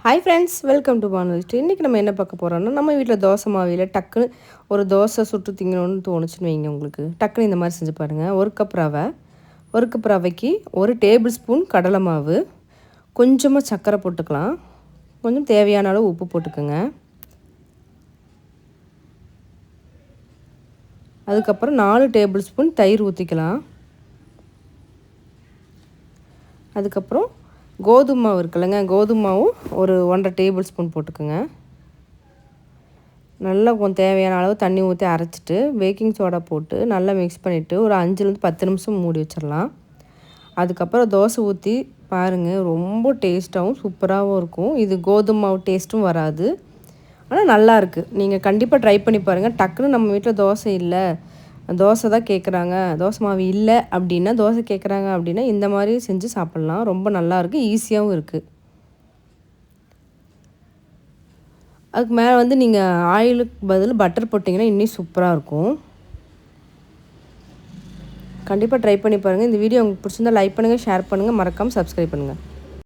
Hi friends, welcome to வானலிஸ்ட். இன்றைக்கி நம்ம என்ன பார்க்க போகிறோம்னா, நம்ம வீட்டில் தோசை மாவியில் டக்குன்னு ஒரு தோசை சுட்டு திங்கணும்னு தோணுச்சுன்னு வைங்க. உங்களுக்கு டக்குன்னு இந்த மாதிரி செஞ்சு பாருங்கள். ஒரு கப் ரவைக்கு 1 டேபிள் ஸ்பூன் கடலை மாவு, கொஞ்சமாக சர்க்கரை போட்டுக்கலாம், கொஞ்சம் தேவையான அளவு உப்பு போட்டுக்கோங்க. அதுக்கப்புறம் 4 டேபிள் ஸ்பூன் தயிர் ஊற்றிக்கலாம். அதுக்கப்புறம் கோதுமை மாவு இருக்குல்லங்க, கோதுமை மாவும் ஒரு 1.5 டேபிள் ஸ்பூன் போட்டுக்கோங்க. நல்லா கொஞ்சம் தேவையான அளவு தண்ணி ஊற்றி அரைச்சிட்டு பேக்கிங் சோடா போட்டு நல்லா மிக்ஸ் பண்ணிவிட்டு ஒரு 5லேருந்து 10 நிமிஷம் மூடி வச்சிடலாம். அதுக்கப்புறம் தோசை ஊற்றி பாருங்கள், ரொம்ப டேஸ்ட்டாகவும் சூப்பராகவும் இருக்கும். இது கோதுமை மாவு டேஸ்ட்டும் வராது, ஆனால் நல்லாயிருக்கு. நீங்கள் கண்டிப்பாக ட்ரை பண்ணி பாருங்கள். டக்குன்னு நம்ம வீட்டில் தோசை இல்லை, தோசை தான் கேட்குறாங்க, தோசை மாவு இல்லை அப்படின்னா, தோசை கேட்குறாங்க அப்படின்னா இந்த மாதிரி செஞ்சு சாப்பிட்லாம். ரொம்ப நல்லாயிருக்கு, ஈஸியாகவும் இருக்குது. அதுக்கு மேலே நீங்கள் ஆயிலுக்கு பதில் பட்டர் போட்டிங்கன்னா இன்னும் சூப்பராக இருக்கும். கண்டிப்பாக ட்ரை பண்ணி பாருங்கள். இந்த வீடியோ உங்களுக்கு பிடிச்சிருந்தா லைக் பண்ணுங்கள், ஷேர் பண்ணுங்கள், மறக்காமல் சப்ஸ்கிரைப் பண்ணுங்கள்.